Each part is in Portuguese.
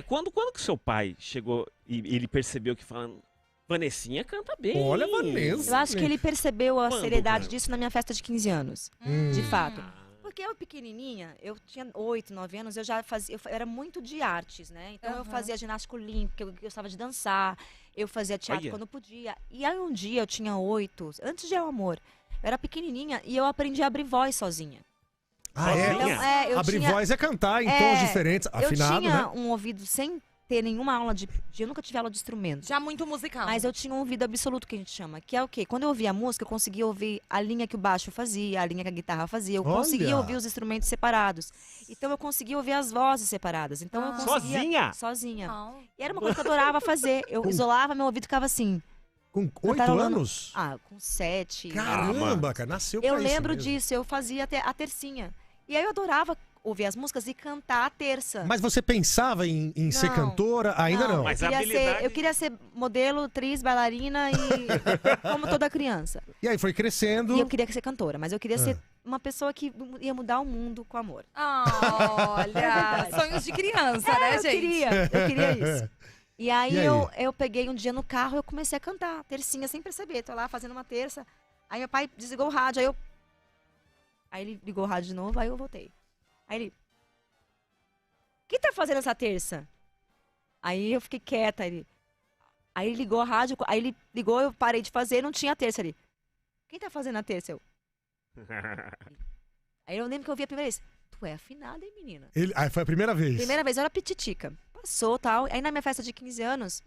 Quando que seu pai chegou e ele percebeu que falando, Vanessinha canta bem. Olha, Vanessa. Eu acho que ele percebeu a Quando, seriedade cara? disso na minha festa de 15 anos. Hum. De fato. Porque eu pequenininha, eu tinha 8, 9 anos, eu já fazia, eu era muito de artes, né? Então eu fazia ginástica olímpica, eu gostava de dançar, eu fazia teatro Olha. quando podia. E aí um dia eu tinha 8, antes de Eu Amor, eu era pequenininha e eu aprendi a abrir voz sozinha. Ah, é? Sozinha? Então, eu Abrir tinha, voz é cantar em É, tons diferentes, eu afinado, tinha né? um ouvido sem ter nenhuma aula de... Eu nunca tive aula de instrumento. Já muito musical. Mas eu tinha um ouvido absoluto, que a gente chama. Que é o quê? Quando eu ouvia a música, eu conseguia ouvir a linha que o baixo fazia, a linha que a guitarra fazia. Eu Olha! conseguia ouvir os instrumentos separados. Então eu conseguia ouvir as vozes separadas. Então eu conseguia... Sozinha? Sozinha. Não. E era uma coisa que eu adorava fazer. Eu isolava, meu ouvido ficava assim. Com 8 cantarolando. anos? Ah, com 7. Caramba, cara, nasceu pra Eu isso lembro mesmo. disso, eu fazia até a tercinha. E aí eu adorava ouvir as músicas e cantar a terça. Mas você pensava em ser Não. cantora? Ainda não. Mas eu a queria, habilidade- eu queria ser modelo, atriz, bailarina e como toda criança. E aí foi crescendo. E eu queria ser cantora, mas eu queria ser uma pessoa que ia mudar o mundo com amor. Olha, sonhos de criança, né, eu gente? eu queria isso. E aí, E aí? eu peguei um dia no carro e eu comecei a cantar, tercinha, sem perceber. Tô lá fazendo uma terça. Aí meu pai desligou o rádio, aí ele ligou o rádio de novo, aí eu voltei. Aí ele... Quem tá fazendo essa terça? Aí eu fiquei quieta, Aí ele ligou a rádio, aí ele ligou, eu parei de fazer, não tinha terça ali. Quem tá fazendo a terça? Aí eu lembro que eu vi a primeira vez. Tu é afinada, hein, menina? Aí foi a primeira vez. Primeira vez, eu era pititica. Passou, tal. Aí na minha festa de 15 anos,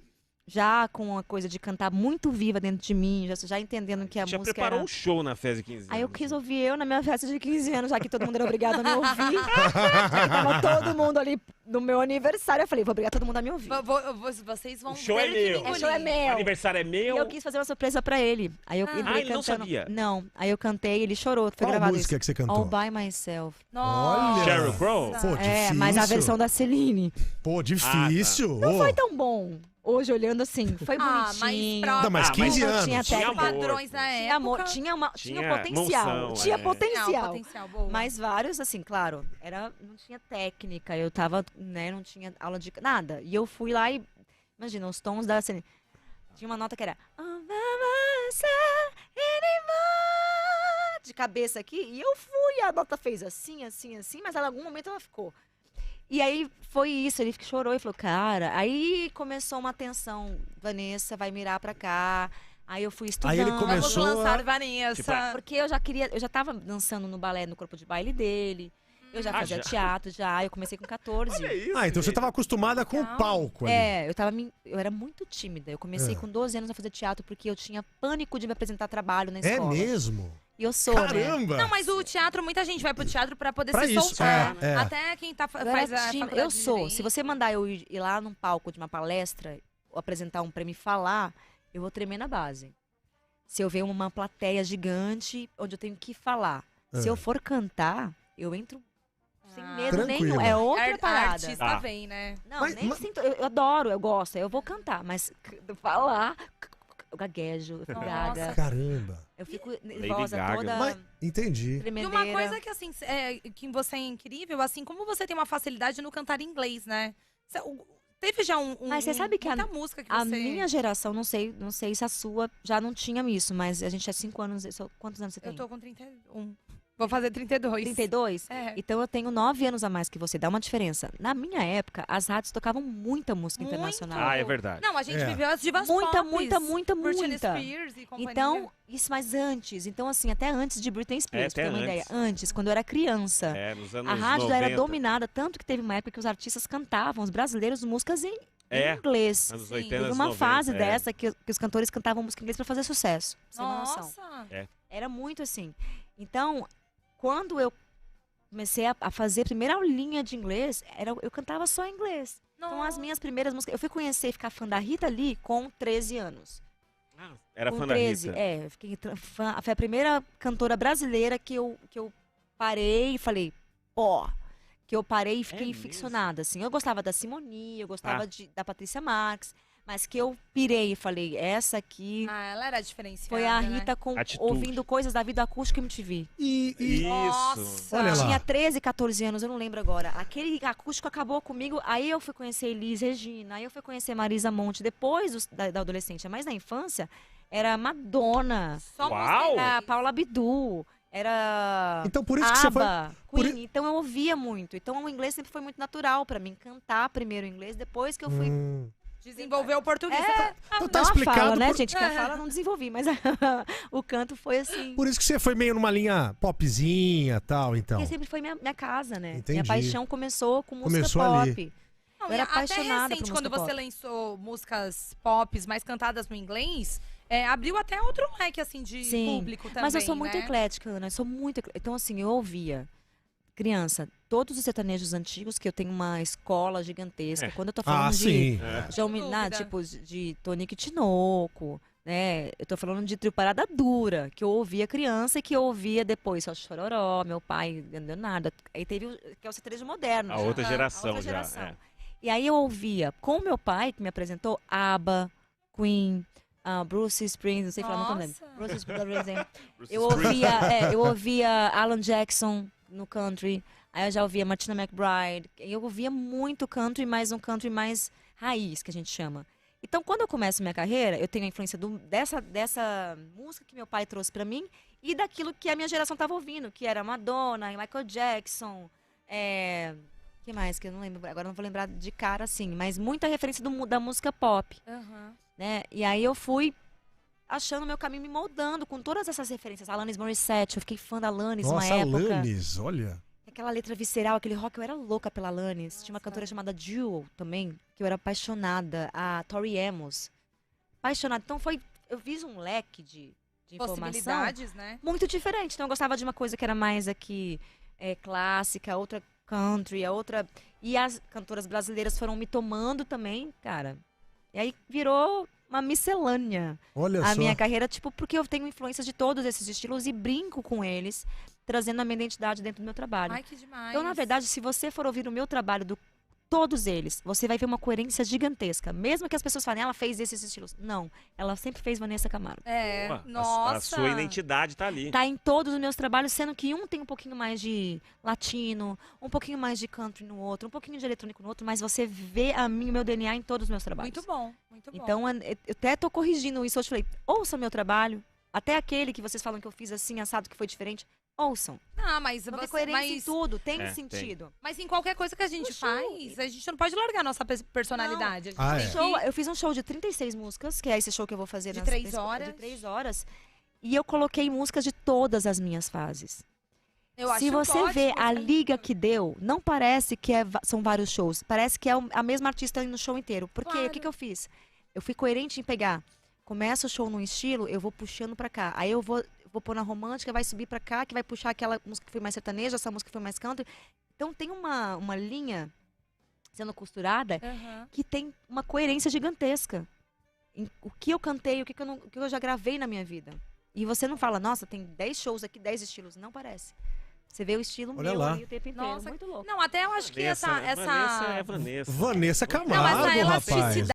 já com a coisa de cantar muito viva dentro de mim, já entendendo que a Já música preparou era... um show na festa de 15 anos. Aí eu quis ouvir eu na minha festa de 15 anos, já que todo mundo era obrigado a me ouvir. Já que tava todo mundo ali no meu aniversário. Eu falei, vou obrigar todo mundo a me ouvir. Vocês vão O show é ter que meu. engolir. O show é O meu. aniversário é E meu. eu quis fazer uma surpresa pra ele. Aí eu entrei ele não cantando. sabia? Não. Aí eu cantei, ele chorou. Foi Qual gravado música isso. que você cantou? All by myself. Nossa. Sheryl Crow? Pô, difícil. Mas a versão da Celine. Pô, difícil. Não Ô. foi tão bom. Hoje, olhando assim, foi Ah, bonitinho. mas Não, mas 15 não anos. tinha Tinha técnica. amor. Padrões na Tinha época. amor, tinha Tinha potencial. noção, Tinha é. potencial. Potencial, boa. Mas vários, assim, claro, não tinha técnica, eu tava, né, não tinha aula de nada. E eu fui lá e, imagina, os tons da Celine. Tinha uma nota que era "All by myself anymore", de cabeça aqui, e eu fui, a nota fez assim, assim, assim, mas em algum momento ela ficou. E aí foi isso, ele chorou e falou, cara, aí começou uma tensão, Vanessa vai mirar pra cá, aí eu fui estudando. Aí ele Vamos começou lançar Vanessa. Tipo, Porque eu já tava dançando no balé, no corpo de baile dele, eu já Ah, fazia já? teatro, eu comecei com 14. Olha isso. Ah, então você gente. tava acostumada com o Legal. palco ali. Eu era muito tímida, eu comecei É. com 12 anos a fazer teatro porque eu tinha pânico de me apresentar trabalho na É escola. mesmo? E eu sou, né? Caramba! Não, mas o teatro, muita gente vai pro teatro pra poder Pra se isso, soltar. é. Até quem tá, Eu, faz era a tímida. faculdade Eu de sou. direito. Se você mandar eu ir lá num palco de uma palestra, ou apresentar um pra me falar, eu vou tremer na base. Se eu ver uma plateia gigante onde eu tenho que falar. Se Ah. eu for cantar, eu entro sem Ah. medo Tranquila. nenhum. É outra A parada. artista Ah. vem, né? Não, Mas- nem mas- sinto. Eu adoro, eu gosto. Eu vou cantar, mas falar, eu gaguejo, eu fico Nossa. gaga. Caramba. Eu fico nervosa Gaga. toda. Mas, entendi. E Tremedeira. uma coisa que, assim, que você é incrível, assim, como você tem uma facilidade no cantar em inglês, né? Teve já Mas você sabe que muita música que A você... minha geração, não sei se a sua já não tinha isso, mas a gente é 5 anos. Quantos anos você tem? Eu tô com 31. Vou fazer 32. 32? É. Então eu tenho 9 anos a mais que você, dá uma diferença. Na minha época, as rádios tocavam muita música Muito. internacional. Ah, é verdade. Não, a gente É. viveu as divas Muita, pops, muita, Britney muita. Spears e companhia. Então, isso mais antes. Então, assim, até antes de Britney Spears, até pra ter uma antes. ideia. Antes, quando eu era criança. É, nos anos A rádio 90. era dominada, tanto que teve uma época que os artistas cantavam, os brasileiros, músicas em É. inglês. Anos Sim. 80, Teve anos uma 90, fase é. dessa que os cantores cantavam música em inglês pra fazer sucesso. Pra você ter uma noção. Nossa. Era muito assim. Então, quando eu comecei a fazer a primeira aulinha de inglês, eu cantava só em inglês. Então, as minhas primeiras músicas... Eu fui conhecer e ficar fã da Rita Lee com 13 anos. Ah, era com fã da 13, Rita. eu fiquei fã. Foi a primeira cantora brasileira que eu parei e falei, ó... Que eu parei e fiquei mesmo? ficcionada, assim. Eu gostava da Simone, eu gostava Ah. da Patrícia Marques, Mas que eu pirei e falei, essa aqui Ah, ela era diferenciada, foi a né? Rita com, Atitude. ouvindo coisas da vida acústica MTV. E Isso. Nossa. Olha lá. Tinha 13, 14 anos, eu não lembro agora. Aquele acústico acabou comigo, aí eu fui conhecer Elis Regina, aí eu fui conhecer Marisa Monte, depois da adolescente. Mas na infância, era Madonna, Só Uau! era Paula Abdul, era então por isso que você foi. ABBA, por Queen. Então eu ouvia muito. Então o inglês sempre foi muito natural pra mim, cantar primeiro o inglês, depois que eu fui... desenvolver o português. Então tá não a explicado. fala, né, por- gente? Que a fala eu não desenvolvi, mas o canto foi assim. Por isso que você foi meio numa linha popzinha e tal, então. Porque sempre foi minha casa, né? Entendi. Minha paixão começou com música Começou pop. ali. Não, Eu era e até apaixonada recente, por quando música você pop. lançou músicas pop mais cantadas no inglês, abriu até outro leque, assim, de Sim, público também, Mas eu sou muito né? eclética, Ana. Eu sou muito Então, assim, eu ouvia, criança, todos os sertanejos antigos, que eu tenho uma escola gigantesca. Quando eu tô falando Ah, de... sim. tipo, de Tonique Tinoco, né? Eu tô falando de trio Parada Dura, que eu ouvia criança e que eu ouvia depois só Chororó, meu pai, Leonardo. Aí teve que é o sertanejo moderno. A já. outra A geração outra já. geração. é. E aí eu ouvia com meu pai, que me apresentou, ABBA, Queen, Bruce Springsteen, não sei falar, não lembro. Nossa. Bruce Springsteen. Bruce Eu Springsteen. ouvia Alan Jackson no country. Aí eu já ouvia Martina McBride. Eu ouvia muito country, mas um country mais raiz, que a gente chama. Então, quando eu começo minha carreira, eu tenho a influência dessa música que meu pai trouxe pra mim e daquilo que a minha geração tava ouvindo, que era Madonna, Michael Jackson, que mais? Que eu não lembro, agora não vou lembrar de cara assim, mas muita referência da música pop, Aham. né? E aí eu fui achando meu caminho, me moldando com todas essas referências. Alanis Morissette, eu fiquei fã da Alanis uma Nossa, época. Alanis, olha. Aquela letra visceral, aquele rock, eu era louca pela Alanis. Tinha uma cantora chamada Jewel também, que eu era apaixonada. A Tori Amos. Apaixonada. Então eu fiz um leque de informação Possibilidades, né? muito diferente. Então eu gostava de uma coisa que era mais aqui clássica, outra country, a outra... E as cantoras brasileiras foram me tomando também, cara. E aí virou uma miscelânea Olha a só. minha carreira, tipo, porque eu tenho influências de todos esses estilos e brinco com eles, trazendo a minha identidade dentro do meu trabalho. Ai, que demais. Então, na verdade, se você for ouvir o meu trabalho, todos eles, você vai ver uma coerência gigantesca. Mesmo que as pessoas falem, ela fez esses estilos. Não, ela sempre fez Vanessa Camargo. Opa, nossa. A sua identidade tá ali. Tá em todos os meus trabalhos, sendo que um tem um pouquinho mais de latino, um pouquinho mais de country no outro, um pouquinho de eletrônico no outro, mas você vê o meu DNA em todos os meus trabalhos. Muito bom, muito bom. Então, eu até tô corrigindo isso. Hoje eu falei, ouçam meu trabalho. Até aquele que vocês falam que eu fiz assim, assado, que foi diferente. Ouçam. Ah, mas Não tem você... coerência em Mas, tudo, tem tem. sentido. mas em qualquer coisa que a gente faz, a gente não pode largar a nossa personalidade. A gente Ah, tem é. que- Eu fiz um show de 36 músicas, que é esse show que eu vou fazer De nas 3 horas. De 3 horas. E eu coloquei músicas de todas as minhas fases. Eu Se acho você ótimo, vê a isso é liga lindo. que deu, não parece que são vários shows. Parece que é a mesma artista no show inteiro. Porque Claro. o que eu fiz? Eu fui coerente em pegar. Começa o show num estilo, eu vou puxando pra cá. Aí eu vou pôr na romântica, vai subir pra cá, que vai puxar aquela música que foi mais sertaneja, essa música que foi mais country. Então tem uma linha sendo costurada Aham. que tem uma coerência gigantesca. O que eu cantei, o que eu já gravei na minha vida. E você não fala, nossa, tem 10 shows aqui, 10 estilos. Não parece. Você vê o estilo Olha meu lá. ali o tempo inteiro. Nossa, Muito louco. Não, até eu acho que Vanessa, essa... Vanessa é Vanessa. Vanessa Não, Camargo, essa rapaz. elasticidade